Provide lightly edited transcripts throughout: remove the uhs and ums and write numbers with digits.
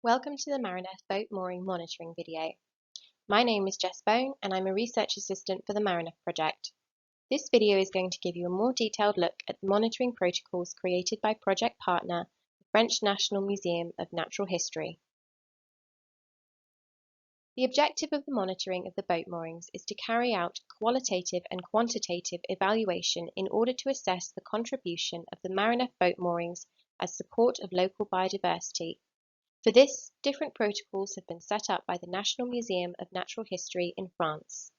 Welcome to the Marineff boat mooring monitoring video. My name is Jess Bone and I'm a research assistant for the Marineff project. This video is going to give you a more detailed look at the monitoring protocols created by project partner, the French National Museum of Natural History. The objective of the monitoring of the boat moorings is to carry out qualitative and quantitative evaluation in order to assess the contribution of the Marineff boat moorings as support of local biodiversity. For this, different protocols have been set up by the National Museum of Natural History in France.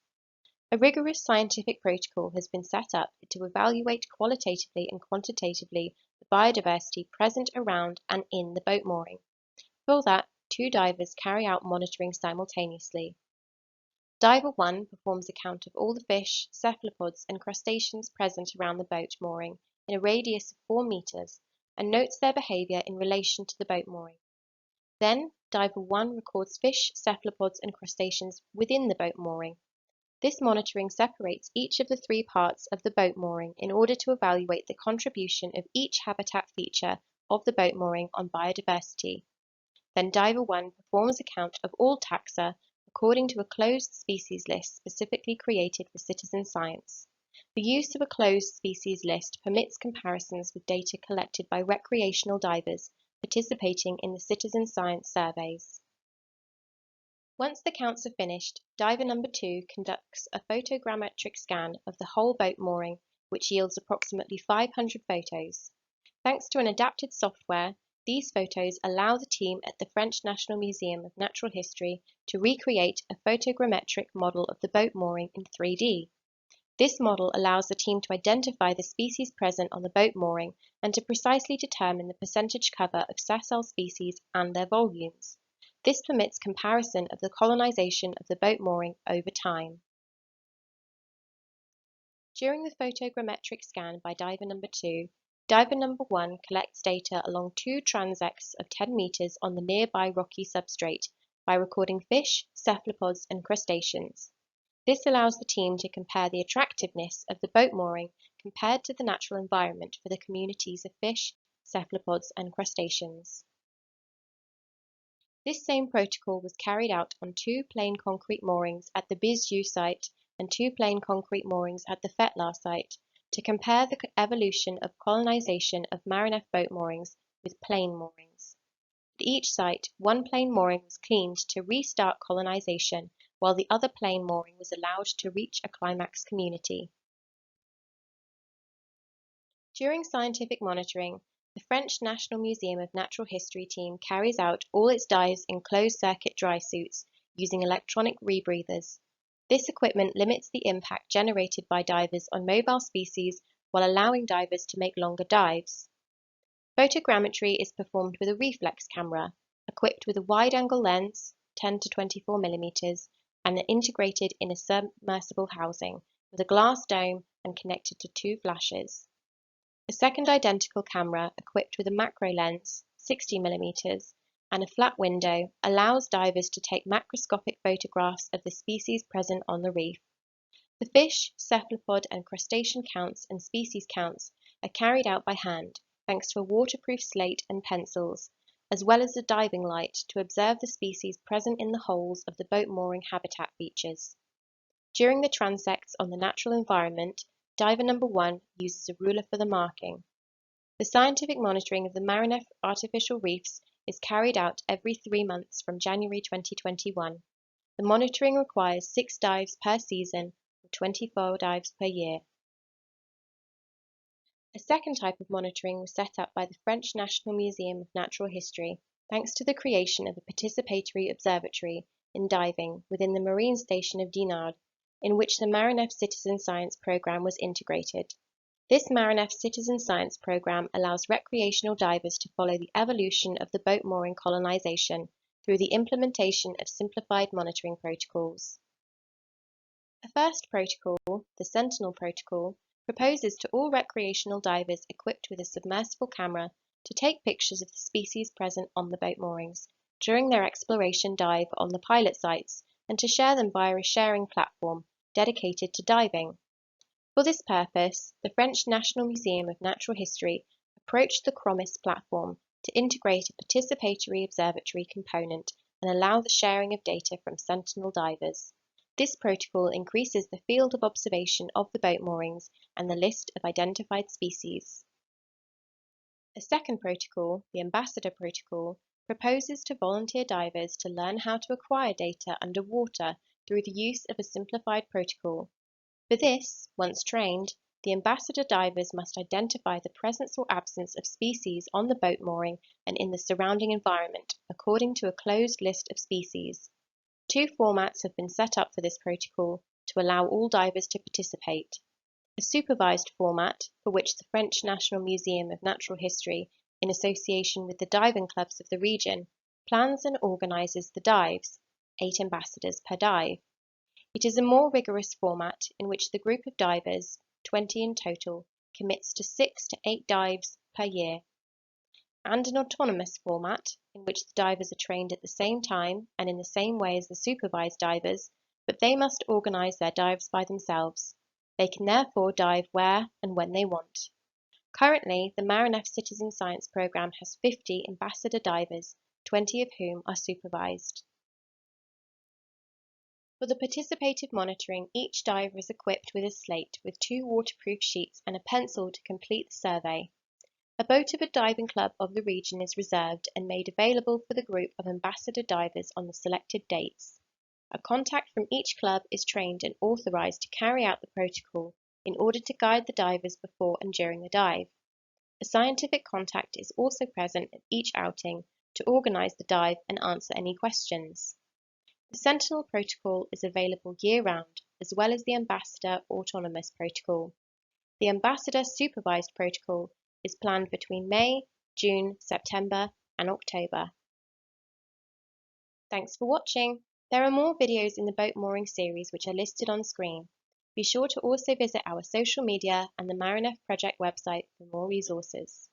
A rigorous scientific protocol has been set up to evaluate qualitatively and quantitatively the biodiversity present around and in the boat mooring. For that, two divers carry out monitoring simultaneously. Diver 1 performs a count of all the fish, cephalopods and crustaceans present around the boat mooring in a radius of 4 meters and notes their behavior in relation to the boat mooring. Then, Diver 1 records fish, cephalopods and crustaceans within the boat mooring. This monitoring separates each of the three parts of the boat mooring in order to evaluate the contribution of each habitat feature of the boat mooring on biodiversity. Then Diver 1 performs a count of all taxa according to a closed species list specifically created for citizen science. The use of a closed species list permits comparisons with data collected by recreational divers participating in the citizen science surveys. Once the counts are finished, diver number 2 conducts a photogrammetric scan of the whole boat mooring, which yields approximately 500 photos. Thanks to an adapted software, these photos allow the team at the French National Museum of Natural History to recreate a photogrammetric model of the boat mooring in 3D. This model allows the team to identify the species present on the boat mooring and to precisely determine the percentage cover of sessile species and their volumes. This permits comparison of the colonization of the boat mooring over time. During the photogrammetric scan by diver number 2, diver number 1 collects data along two transects of 10 meters on the nearby rocky substrate by recording fish, cephalopods and crustaceans. This allows the team to compare the attractiveness of the boat mooring compared to the natural environment for the communities of fish, cephalopods and crustaceans. This same protocol was carried out on two plain concrete moorings at the Bizieux site and two plain concrete moorings at the Fetlar site to compare the evolution of colonization of Marineff boat moorings with plain moorings. At each site, one plain mooring was cleaned to restart colonization, while the other plain mooring was allowed to reach a climax community. During scientific monitoring, the French National Museum of Natural History team carries out all its dives in closed-circuit dry suits using electronic rebreathers. This equipment limits the impact generated by divers on mobile species while allowing divers to make longer dives. Photogrammetry is performed with a reflex camera, equipped with a wide-angle lens, 10 to 24 mm, and integrated in a submersible housing with a glass dome and connected to two flashes. A second identical camera, equipped with a macro lens, 60 mm, and a flat window, allows divers to take macroscopic photographs of the species present on the reef. The fish, cephalopod and crustacean counts and species counts are carried out by hand, thanks to a waterproof slate and pencils, as well as a diving light to observe the species present in the holes of the boat mooring habitat features. During the transects on the natural environment, diver number 1 uses a ruler for the marking. The scientific monitoring of the Marineff artificial reefs is carried out every 3 months from January 2021. The monitoring requires 6 dives per season or 24 dives per year. A second type of monitoring was set up by the French National Museum of Natural History, thanks to the creation of a participatory observatory in diving within the marine station of Dinard, in which the Marineff Citizen Science Programme was integrated. This Marineff Citizen Science Programme allows recreational divers to follow the evolution of the boat mooring colonization through the implementation of simplified monitoring protocols. A first protocol, the Sentinel Protocol, proposes to all recreational divers equipped with a submersible camera to take pictures of the species present on the boat moorings during their exploration dive on the pilot sites and to share them via a sharing platform dedicated to diving. For this purpose, the French National Museum of Natural History approached the Chromis platform to integrate a participatory observatory component and allow the sharing of data from sentinel divers. This protocol increases the field of observation of the boat moorings and the list of identified species. A second protocol, the Ambassador Protocol, proposes to volunteer divers to learn how to acquire data underwater through the use of a simplified protocol. For this, once trained, the ambassador divers must identify the presence or absence of species on the boat mooring and in the surrounding environment according to a closed list of species. 2 formats have been set up for this protocol to allow all divers to participate. A supervised format, for which the French National Museum of Natural History, in association with the diving clubs of the region, plans and organises the dives, 8 ambassadors per dive. It is a more rigorous format in which the group of divers, 20 in total, commits to 6 to 8 dives per year, and an autonomous format in which the divers are trained at the same time and in the same way as the supervised divers, but they must organise their dives by themselves. They can therefore dive where and when they want. Currently, the Marineff Citizen Science Programme has 50 ambassador divers, 20 of whom are supervised. For the participative monitoring, each diver is equipped with a slate with 2 waterproof sheets and a pencil to complete the survey. A boat of a diving club of the region is reserved and made available for the group of ambassador divers on the selected dates. A contact from each club is trained and authorised to carry out the protocol in order to guide the divers before and during the dive. A scientific contact is also present at each outing to organise the dive and answer any questions. The Sentinel Protocol is available year-round, as well as the Ambassador Autonomous Protocol. The Ambassador Supervised Protocol is planned between May, June, September and October. Thanks for watching. There are more videos in the boat mooring series which are listed on screen. Be sure to also visit our social media and the Marineff project website for more resources.